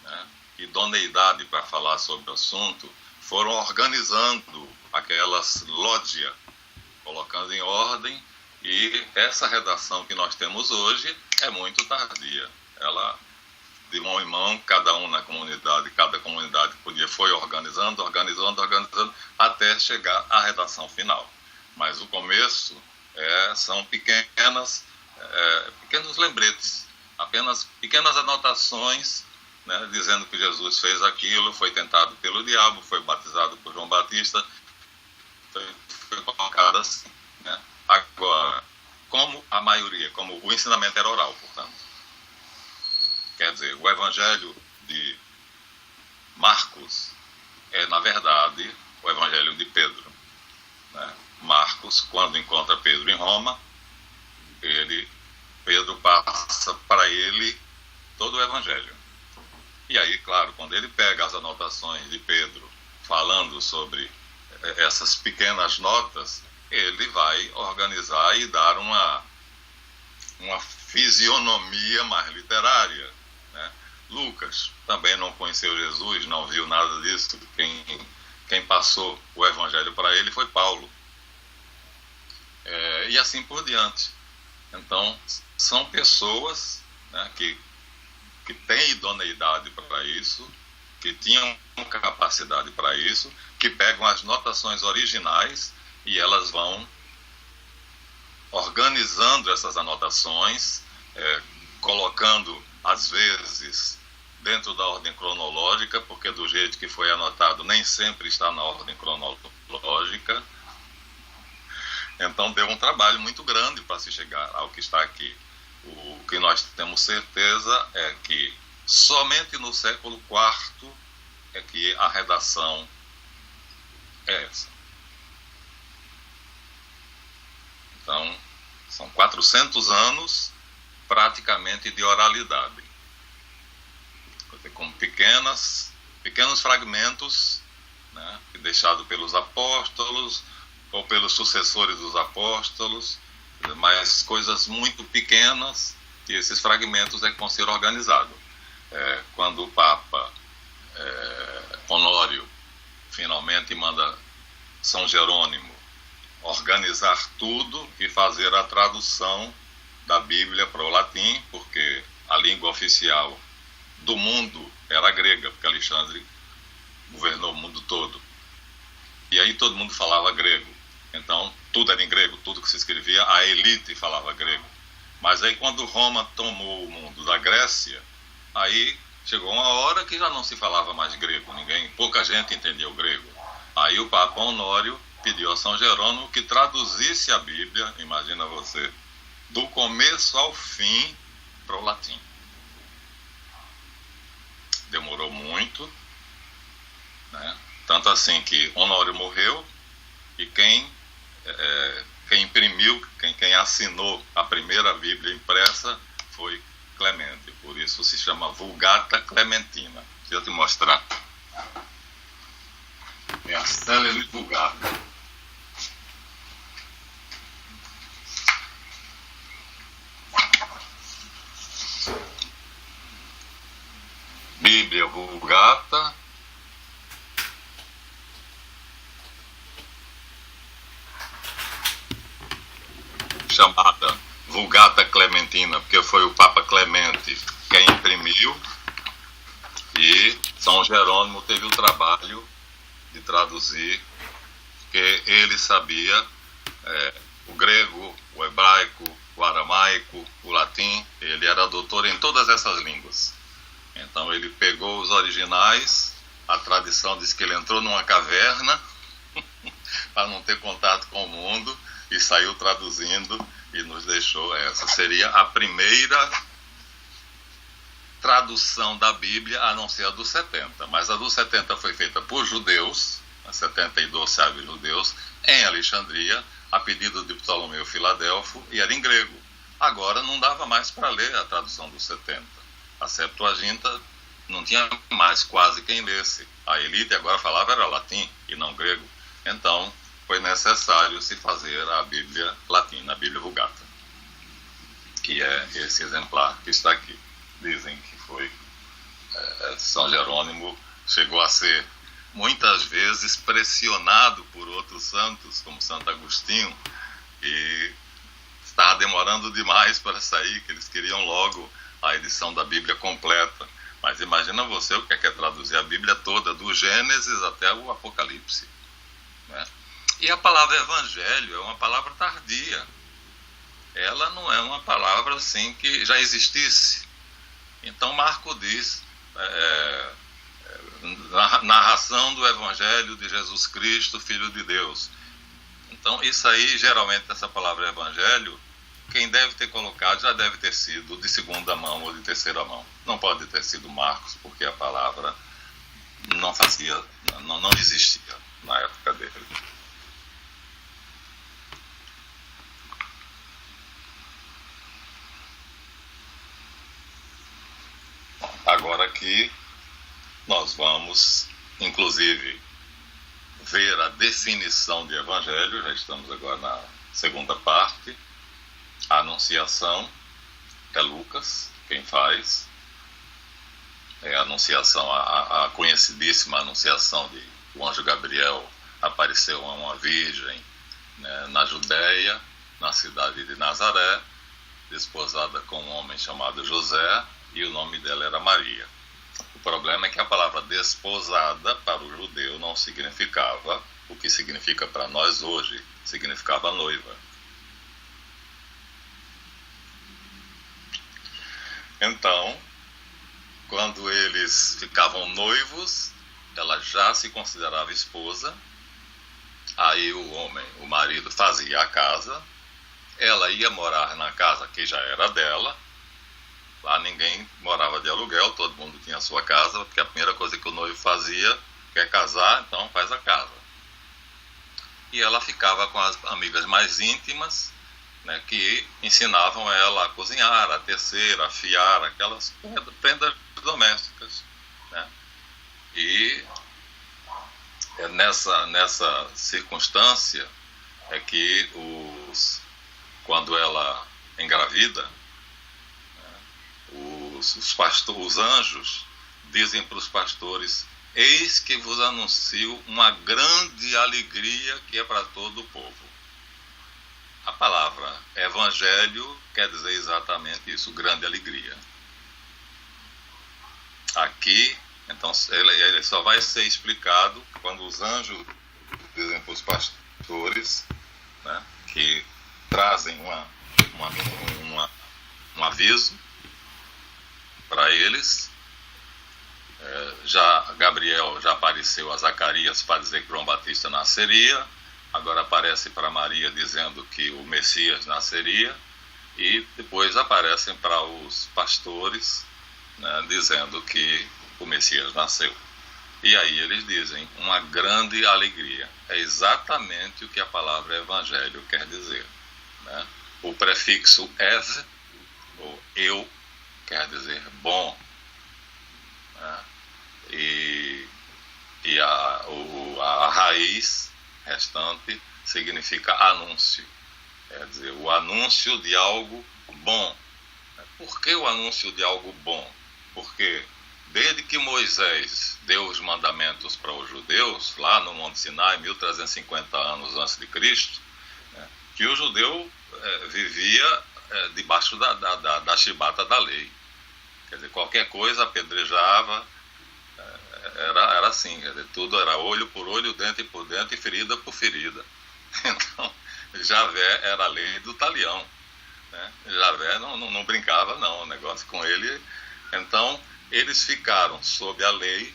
né, idoneidade para falar sobre o assunto, foram organizando aquelas logia, colocando em ordem, e essa redação que nós temos hoje é muito tardia. Ela, de mão em mão, cada um na comunidade, cada comunidade foi organizando, até chegar à redação final. Mas o começo são pequenos lembretes, apenas pequenas anotações, né, dizendo que Jesus fez aquilo, foi tentado pelo diabo, foi batizado por João Batista, foi colocado assim, né? Agora, como a maioria, como o ensinamento era oral, portanto. Quer dizer, o Evangelho de Marcos é, na verdade, o Evangelho de Pedro, né? Marcos, quando encontra Pedro em Roma, Pedro passa para ele todo o Evangelho. E aí, claro, quando ele pega as anotações de Pedro falando sobre essas pequenas notas, ele vai organizar e dar uma fisionomia mais literária, né? Lucas também não conheceu Jesus, não viu nada disso. Quem passou o Evangelho para ele foi Paulo. E assim por diante. Então, são pessoas, né, que têm idoneidade para isso, que tinham capacidade para isso, que pegam as notações originais e elas vão organizando essas anotações, colocando, às vezes, dentro da ordem cronológica, porque do jeito que foi anotado nem sempre está na ordem cronológica. Então deu um trabalho muito grande para se chegar ao que está aqui. O que nós temos certeza é que somente no século IV é que a redação é essa. Então, são 400 anos praticamente de oralidade, com pequenos fragmentos, né, deixados pelos apóstolos ou pelos sucessores dos apóstolos, mas coisas muito pequenas, e esses fragmentos é que vão ser organizados. Quando o Papa Honório finalmente manda São Jerônimo organizar tudo e fazer a tradução da Bíblia para o latim, porque a língua oficial do mundo era a grega, porque Alexandre governou o mundo todo. E aí todo mundo falava grego. Então, tudo era em grego, tudo que se escrevia, a elite falava grego. Mas aí quando Roma tomou o mundo da Grécia, aí chegou uma hora que já não se falava mais grego, pouca gente entendia o grego. Aí o Papa Honório pediu a São Jerônimo que traduzisse a Bíblia, imagina você, do começo ao fim para o latim. Demorou muito, né? Tanto assim que Honório morreu e quem imprimiu, quem assinou a primeira Bíblia impressa foi Clemente. Por isso se chama Vulgata Clementina. Deixa eu te mostrar. É a célere Vulgata. Bíblia Vulgata, chamada Vulgata Clementina, porque foi o Papa Clemente quem imprimiu, e São Jerônimo teve o trabalho de traduzir, porque ele sabia o grego, o hebraico, o aramaico, o latim. Ele era doutor em todas essas línguas. Então ele pegou os originais. A tradição diz que ele entrou numa caverna para não ter contato com o mundo e saiu traduzindo e nos deixou essa. Seria a primeira tradução da Bíblia, a não ser a dos 70. Mas a dos 70 foi feita por judeus, as 72 sábios judeus, em Alexandria, a pedido de Ptolomeu Filadelfo, e era em grego. Agora não dava mais para ler a tradução dos 70. A Septuaginta não tinha mais quase quem lesse. A elite agora falava era latim e não grego. Então foi necessário se fazer a Bíblia latina, a Bíblia Vulgata, que é esse exemplar que está aqui. Dizem que foi São Jerônimo, chegou a ser muitas vezes pressionado por outros santos, como Santo Agostinho, e estava demorando demais para sair, que eles queriam logo a edição da Bíblia completa. Mas imagina você o que é traduzir a Bíblia toda, do Gênesis até o Apocalipse, né? E a palavra evangelho é uma palavra tardia. Ela não é uma palavra assim que já existisse. Então Marco diz, narração do Evangelho de Jesus Cristo, Filho de Deus. Então isso aí, geralmente essa palavra evangelho, quem deve ter colocado já deve ter sido de segunda mão ou de terceira mão. Não pode ter sido Marcos, porque a palavra não existia na época dele. Agora aqui nós vamos, inclusive, ver a definição de evangelho. Já estamos agora na segunda parte. A anunciação é Lucas quem faz. É a anunciação, a conhecidíssima anunciação de o anjo Gabriel apareceu a uma virgem, né, na Judéia, na cidade de Nazaré, desposada com um homem chamado José, e o nome dela era Maria. O problema é que a palavra desposada para o judeu não significava o que significa para nós hoje, significava noiva. Então, quando eles ficavam noivos, ela já se considerava esposa. Aí o marido fazia a casa, ela ia morar na casa que já era dela. Lá ninguém morava de aluguel, todo mundo tinha a sua casa, porque a primeira coisa que o noivo fazia, quer casar, então faz a casa. E ela ficava com as amigas mais íntimas, né, que ensinavam ela a cozinhar, a tecer, a fiar, aquelas prendas domésticas, né? E é nessa circunstância é que quando ela engravida, os anjos dizem para os pastores: eis que vos anuncio uma grande alegria que é para todo o povo. A palavra evangelho quer dizer exatamente isso, grande alegria. Aqui, então, ele só vai ser explicado quando os anjos dizem para os pastores, né, que trazem uma um aviso para eles. Já Gabriel já apareceu a Zacarias para dizer que João Batista nasceria, agora aparece para Maria dizendo que o Messias nasceria, e depois aparecem para os pastores, né, dizendo que o Messias nasceu. E aí eles dizem, uma grande alegria. É exatamente o que a palavra evangelho quer dizer, né? O prefixo ev, ou eu, quer dizer bom, né? E a raiz restante significa anúncio, quer dizer, o anúncio de algo bom. Por que o anúncio de algo bom? Porque desde que Moisés deu os mandamentos para os judeus, lá no Monte Sinai, 1350 anos antes de Cristo, né, que o judeu vivia debaixo da chibata da lei. Quer dizer, qualquer coisa apedrejava, era assim, quer dizer, tudo era olho por olho, dente por dente e ferida por ferida. Então, Javé era a lei do talião, né? Javé não brincava não, o negócio com ele. Então, eles ficaram sob a lei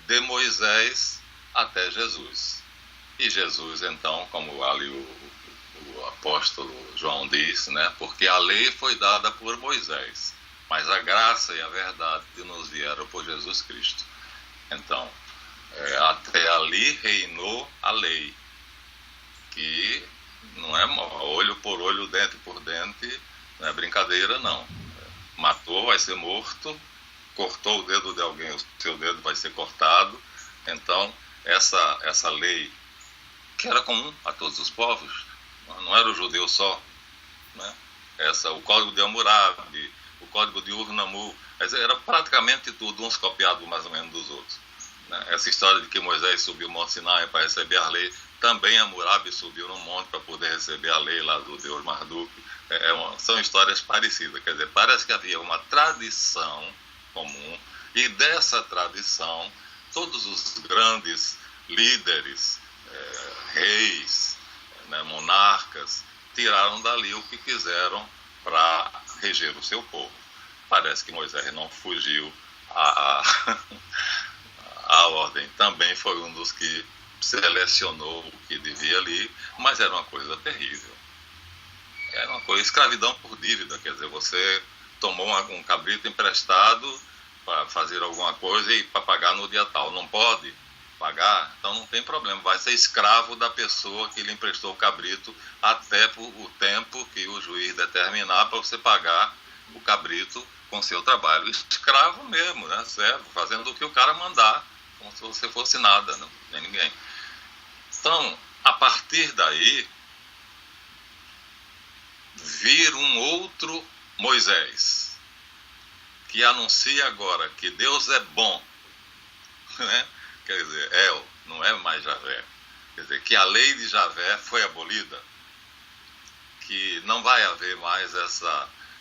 de Moisés até Jesus. E Jesus, então, como ali o apóstolo João diz, né, porque a lei foi dada por Moisés, mas a graça e a verdade nos vieram por Jesus Cristo. Então, até ali reinou a lei, que não é olho por olho, dente por dente, não é brincadeira não. Matou, vai ser morto, cortou o dedo de alguém, o seu dedo vai ser cortado. Então, essa lei, que era comum a todos os povos, não era o judeu só, né? O Código de Hammurabi, o Código de Ur-Nammu, era praticamente tudo, uns copiados mais ou menos dos outros, né? Essa história de que Moisés subiu o Monte Sinai para receber a lei, também Hammurabi subiu no monte para poder receber a lei lá do deus Marduk. São histórias parecidas, quer dizer, parece que havia uma tradição comum, e dessa tradição todos os grandes líderes, reis, né, monarcas, tiraram dali o que quiseram para reger o seu povo. Parece que Moisés não fugiu à ordem, também foi um dos que selecionou o que devia ali, mas era uma coisa terrível. Era uma coisa, escravidão por dívida, quer dizer, você tomou um cabrito emprestado para fazer alguma coisa e para pagar no dia tal. Não pode pagar, então não tem problema, vai ser escravo da pessoa que lhe emprestou o cabrito até o tempo que o juiz determinar para você pagar o cabrito com seu trabalho. Escravo mesmo, né? Servo, fazendo o que o cara mandar, como se você fosse nada, não tem ninguém. Então, a partir daí, vir um outro Moisés, que anuncia agora que Deus é bom, né? Quer dizer, não é mais Javé. Quer dizer, que a lei de Javé foi abolida, que não vai haver mais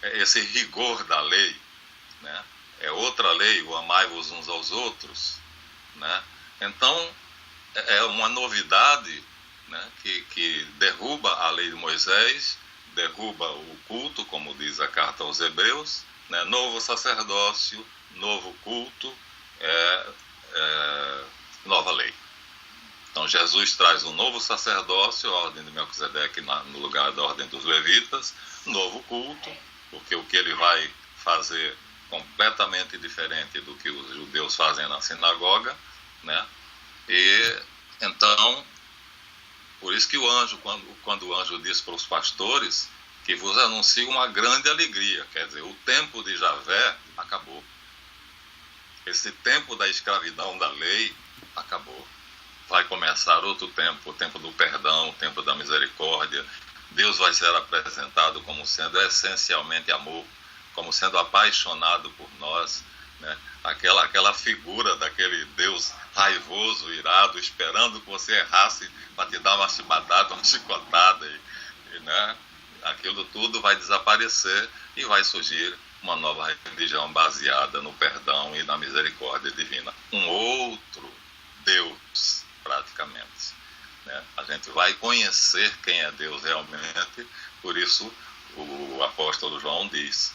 esse rigor da lei, né? É outra lei, o amai-vos uns aos outros, né? Então, é uma novidade, né, que derruba a lei de Moisés, derruba o culto, como diz a carta aos Hebreus, né? Novo sacerdócio, novo culto, nova lei. Então Jesus traz um novo sacerdócio, a ordem de Melquisedeque no lugar da ordem dos levitas, novo culto, porque o que ele vai fazer completamente diferente do que os judeus fazem na sinagoga, né? E então, por isso que o anjo, quando o anjo diz para os pastores que vos anuncio uma grande alegria, quer dizer, o tempo de Javé acabou. Esse tempo da escravidão da lei acabou. Vai começar outro tempo, o tempo do perdão, o tempo da misericórdia. Deus vai ser apresentado como sendo essencialmente amor, como sendo apaixonado por nós, né? Aquela figura daquele Deus raivoso, irado, esperando que você errasse para te dar uma chibatada, uma chicotada, né? Aquilo tudo vai desaparecer e vai surgir uma nova religião baseada no perdão e na misericórdia divina. Um outro Deus, praticamente, né? A gente vai conhecer quem é Deus realmente, por isso o apóstolo João diz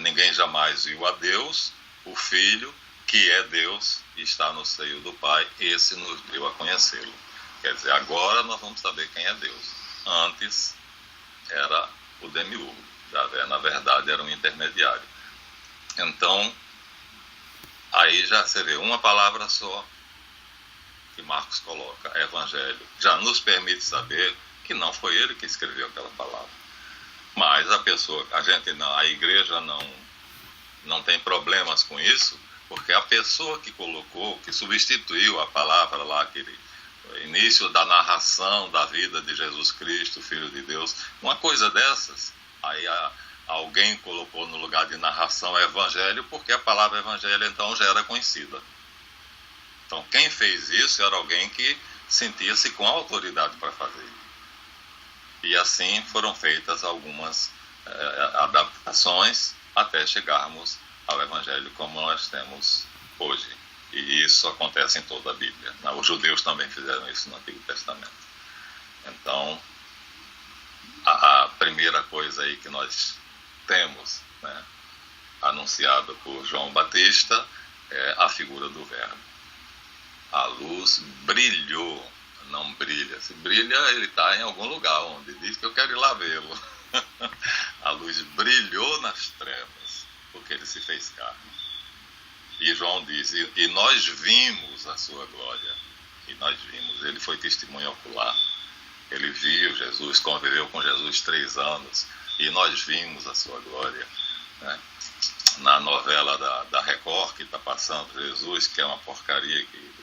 Ninguém jamais viu a Deus, o Filho, que é Deus, está no seio do Pai, esse nos deu a conhecê-lo. Quer dizer, agora nós vamos saber quem é Deus. Antes era o demiurgo. Javé, na verdade, era um intermediário. Então, aí já você vê uma palavra só que Marcos coloca, evangelho, já nos permite saber que não foi ele que escreveu aquela palavra. Mas a igreja não tem problemas com isso, porque a pessoa que colocou, que substituiu a palavra lá, aquele início da narração da vida de Jesus Cristo, Filho de Deus, uma coisa dessas, aí alguém colocou no lugar de narração evangelho, porque a palavra evangelho então já era conhecida. Então quem fez isso era alguém que sentia-se com autoridade para fazer. E assim foram feitas algumas adaptações até chegarmos ao evangelho como nós temos hoje. E isso acontece em toda a Bíblia. Os judeus também fizeram isso no Antigo Testamento. Então, a primeira coisa aí que nós temos, né, anunciada por João Batista, é a figura do Verbo. A luz brilhou, não brilha. Se brilha, ele está em algum lugar onde diz que eu quero ir lá vê-lo. A luz brilhou nas trevas, porque ele se fez carne. E João diz, e nós vimos a sua glória. E nós vimos, ele foi testemunha ocular. Ele viu Jesus, conviveu com Jesus 3 anos. E nós vimos a sua glória. Né? Na novela da Record, que está passando Jesus, que é uma porcaria, que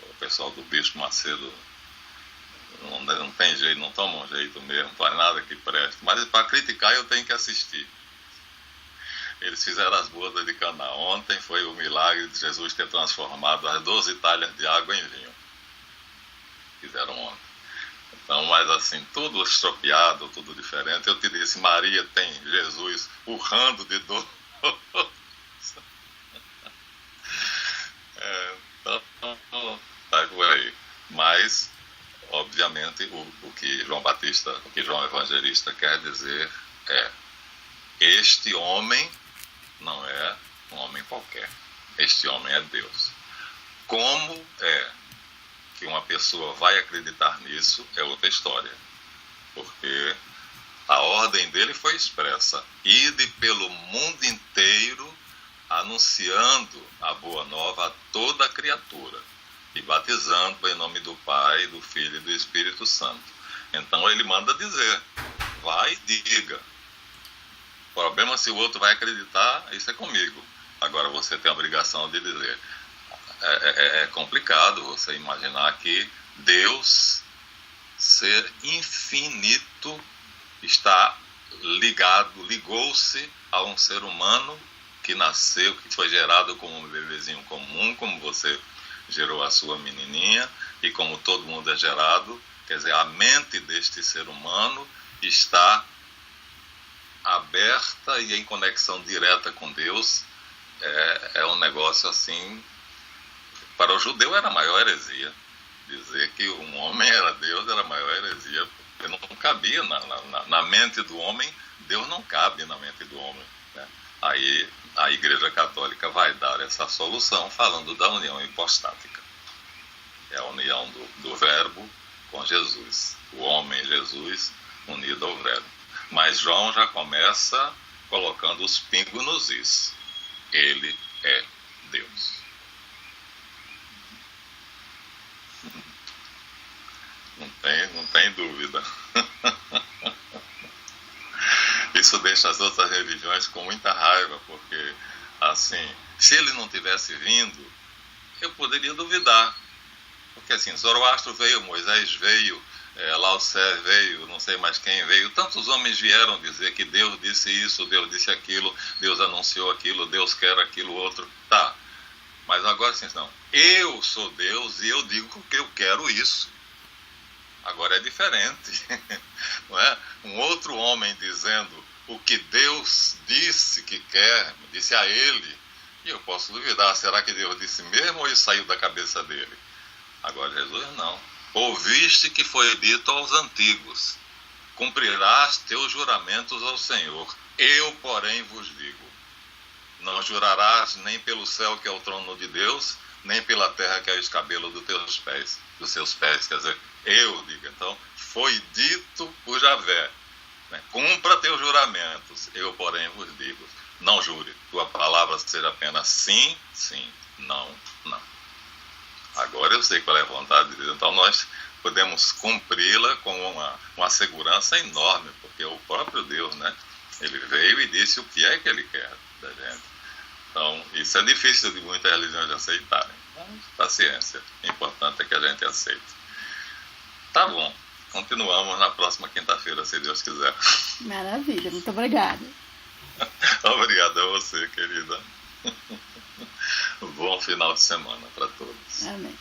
o pessoal do Bispo Macedo não tem jeito, não toma um jeito mesmo, não faz nada que preste. Mas para criticar eu tenho que assistir. Eles fizeram as bodas de Caná. Ontem foi o milagre de Jesus ter transformado as 12 talhas de água em vinho. Fizeram ontem. Então, mas assim, tudo estropiado, tudo diferente. Eu te disse, Maria tem Jesus urrando de dor. Então, tá por aí. Mas, obviamente, o que João Evangelista quer dizer é: este homem não é um homem qualquer. Este homem é Deus. Como é que uma pessoa vai acreditar nisso é outra história. Porque a ordem dele foi expressa: ide pelo mundo inteiro anunciando a boa nova a toda a criatura e batizando em nome do Pai, do Filho e do Espírito Santo. Então ele manda dizer: vai e diga. O problema, se o outro vai acreditar, isso é comigo. Agora você tem a obrigação de dizer. É complicado você imaginar que Deus, ser infinito, ligou-se a um ser humano que nasceu, que foi gerado como um bebezinho comum, como você gerou a sua menininha, e como todo mundo é gerado. Quer dizer, a mente deste ser humano está aberta e em conexão direta com Deus. É um negócio assim, para o judeu era a maior heresia. Dizer que um homem era Deus era a maior heresia, porque não cabia na mente do homem. Deus não cabe na mente do homem, né? Aí a Igreja Católica vai dar essa solução falando da união hipostática. É a união do Verbo com Jesus, o homem Jesus unido ao Verbo. Mas João já começa colocando os pingos nos is. Ele é Deus. Não tem dúvida. Isso deixa as outras religiões com muita raiva, porque, assim, se ele não tivesse vindo, eu poderia duvidar. Porque, assim, Zoroastro veio, Moisés veio, Lao Tse veio, não sei mais quem veio. Tantos homens vieram dizer que Deus disse isso, Deus disse aquilo, Deus anunciou aquilo, Deus quer aquilo outro. Tá, mas agora, assim, não. Eu sou Deus e eu digo que eu quero isso. Agora é diferente, não é? Um outro homem dizendo o que Deus disse que quer, disse a ele, e eu posso duvidar, será que Deus disse mesmo ou isso saiu da cabeça dele? Agora Jesus não. Ouviste que foi dito aos antigos: cumprirás teus juramentos ao Senhor. Eu, porém, vos digo, não jurarás nem pelo céu, que é o trono de Deus, nem pela terra, que é o escabelo dos seus pés. Quer dizer, eu digo. Então, foi dito por Javé, né? Cumpra teus juramentos. Eu, porém, vos digo, não jure. Tua palavra seja apenas sim, sim, não, não. Agora eu sei qual é a vontade de Deus. Então, nós podemos cumpri-la com uma segurança enorme, porque é o próprio Deus, né? Ele veio e disse o que é que ele quer da gente. Então, isso é difícil de muitas religiões aceitarem. Mas, paciência. O importante é que a gente aceite. Tá bom. Continuamos na próxima quinta-feira, se Deus quiser. Maravilha. Muito obrigada. Obrigado a você, querida. Bom final de semana para todos. Amém.